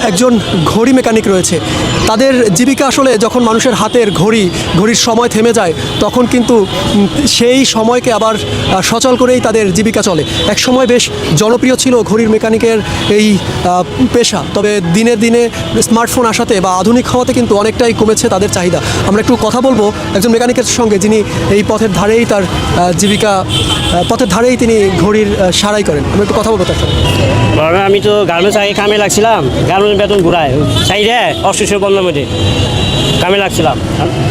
একজন ঘড়ি মেকানিক রয়েছে। তাদের জীবিকা আসলে যখন মানুষের হাতের ঘড়ির সময় থেমে যায় তখন কিন্তু সেই সময়কে আবার সচল করেই তাদের জীবিকা চলে। এক সময় বেশ জনপ্রিয় ছিল ঘড়ির মেকানিকের এই পেশা, তবে দিনে দিনে স্মার্টফোন আসাতে বা আধুনিক হওয়াতে কিন্তু অনেকটাই কমেছে তাদের চাহিদা। আমরা একটু কথা বলবো একজন মেকানিকের সঙ্গে, যিনি এই পথের ধারেই তার জীবিকা, পথের ধারেই তিনি ঘড়ির সারাই করেন। আমরা একটু কথা বলবো তার সঙ্গে। আমি তো গার্মেন্টস আগে কামে লাগছিলাম, গার্মেন্টস বেতন ঘুরায় সাইডে 850 মধ্যে কামে লাগছিলাম,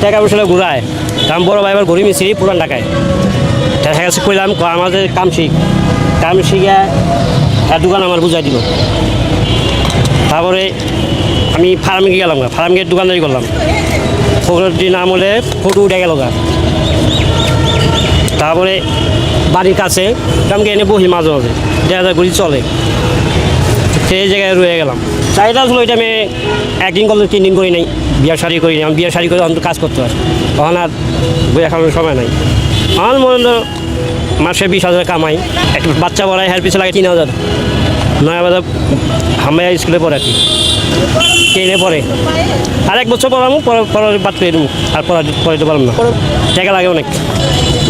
টাকা পয়সা ঘুরায়। কাম বড় ভাই এবার ঘড়ি মিস্ত্রি পুরান ঢাকায় দেখা গেছে কইলাম আমাদের কাম শিখে তার দোকান আমার বুঝাই দিল। তারপরে আমি ফার্মে গেলাম, ফার্মে দোকানদারি করলাম। ফটোর দিন আমলে ফটো উঠে গেল গা। তারপরে বাড়ির কাছে কামকে এনে বহি মাঝে মাঝে দেখা ঘুরি চলে, সেই জায়গায় রয়ে গেলাম। চাহিদা ছিল ওইটা আমি একদিন করলে 3 দিন করি নাই, বিয়ার শাড়ি করি নাই। আমি বিয়ার শাড়ি করে অন্ত কাজ করতে হয়, তখন আর বই খাওয়ানোর সময় নাই। আমার মনে হলো মাসে 20,000 কামাই, একটু বাচ্চা পড়ায় হের পিছনে লাগে 3,000। 9 হামাইয়া স্কুলে পড়ে আর কি, 10-এ পড়ে। আর 1 বছর পড়াবো, পড়ার বাদ করে দেবো, আর পড়াতে পারলাম না, টাকা লাগে অনেক।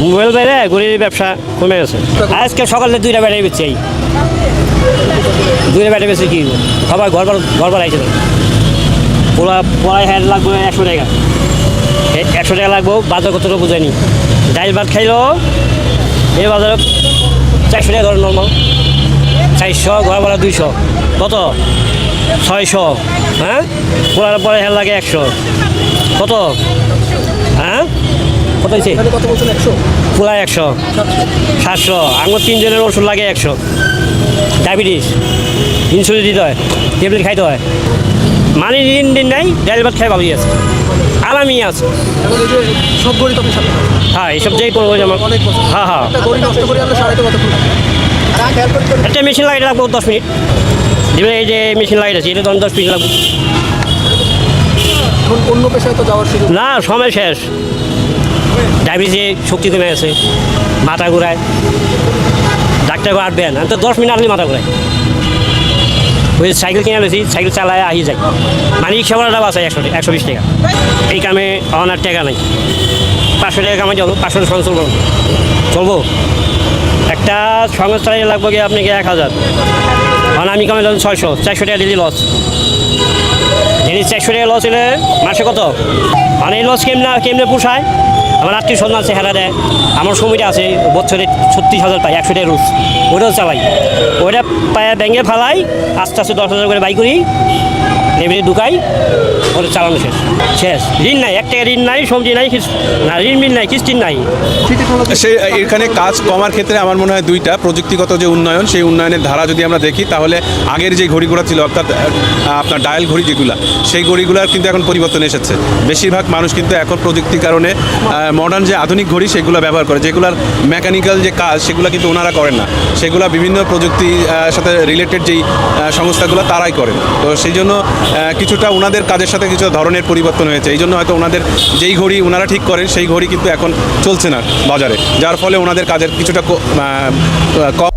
মোবাইল বাইরে গরিবের ব্যবসা কমে গেছে। আজকে সকালে 2টা ব্যাটারি বেচছি, 2টা ব্যাটারি বেচে কি সবাই ঘর বাড়াইছে। পড়ায় হ্যাঁ লাগবে 100 টাকা, 100 টাকা লাগবো। বাজার কতটা বুঝায়নি, ডাইল ভাত খাইলো এই বাজারে 400 টাকা ধরো নর্মাল, 400, ঘর ভাড়া 200, কত 600। হ্যাঁ, পড়ার পরে হ্যাঁ লাগে 100, কত? হ্যাঁ, কত হয়েছে? পুরা 100, 700। আমার 3 জনের ওষুধ লাগে 100। ডায়াবেটিস ইনসুলিন দিতে হয়, ট্যাবলেট খাইতে হয়। মানে দিন নাই, ডাইল ভাত খাই ভালোই আছে, আরামই আছে। সব ঘড়ি তো হ্যাঁ, এইসব যেই করবো আমার। হ্যাঁ হ্যাঁ, একটা মেশিন লাগাইতে লাগবো 10 মিনিট। যেমন এই যে মেশিন লাগাইতে আছে, এটা 10 মিনিট লাগবে। অন্য পেশায় তো যাওয়ার সুযোগ না, সময় শেষ। ডায়াবেটিসে শক্তি কমে গেছে, মাথা ঘুরায়, ডাক্তার আটবেন তো 10 মিনিট আসলে মাথা ঘুরায়। ওই সাইকেল কিনে আনেছি, সাইকেল চালায় আহি যায়। মানে রিক্সা ভাড়াটাও আছে 120 টাকা। এই কামে আমার টাকা নাই, 500 টাকা কামাই যাবো, 500 সঙ্গে চলবো। একটা সঙ্গে চালিয়ে লাগবে গিয়ে আপনাকে 1000, মানে আমি কামাই যাবো 600, 400 টাকা দিলি লস। যদি 400 টাকা লস হলে মাসে কত? মানে এই লস কেমনে পোষায়? আমার আত্মীয় স্বজন আছে, হেরা দেয়। আমার সময়টা আছে বছরে 36,000 পাই, 100 টাকা রোজ। ওইটাও চালাই, ওইটা পায়ে ব্যাঙ্গে ফালাই, আস্তে আস্তে 10,000 করে বাই করি, এমনি ঢুকাই, ওটা চালানো শেষ। ঋণ নাই, 1 টাকা ঋণ নাই, সবজি নাই, না ঋণ নাই, কিস্তি নাই। এখানে কাজ কমার ক্ষেত্রে আমার মনে হয় 2টা। প্রযুক্তিগত যে উন্নয়ন, সেই উন্নয়নের ধারা যদি আমরা দেখি, তাহলে আগের যে ঘড়িগুলো ছিল, অর্থাৎ আপনার ডায়াল ঘড়ি যেগুলো, সেই ঘড়িগুলোর কিন্তু এখন পরিবর্তন এসেছে। বেশিরভাগ মানুষ কিন্তু এখন প্রযুক্তির কারণে মডার্ন যে আধুনিক ঘড়ি সেগুলো ব্যবহার করে, যেগুলোর মেকানিক্যাল যে কাজ সেগুলো কিন্তু ওনারা করেন না, সেগুলো বিভিন্ন প্রযুক্তির সাথে রিলেটেড যেই সংস্থাগুলো তারাই করেন। তো সেই জন্য কিছুটা ওনাদের কাজের সাথে কিছু ধরনের পরিবর্তন হয়েছে। এই জন্য হয়তো ওনাদের যেই ঘড়ি ওনারা ঠিক করেন সেই ঘড়ি কিন্তু এখন চলছে না বাজারে, যার ফলে ওনাদের কাজের কিছুটা কম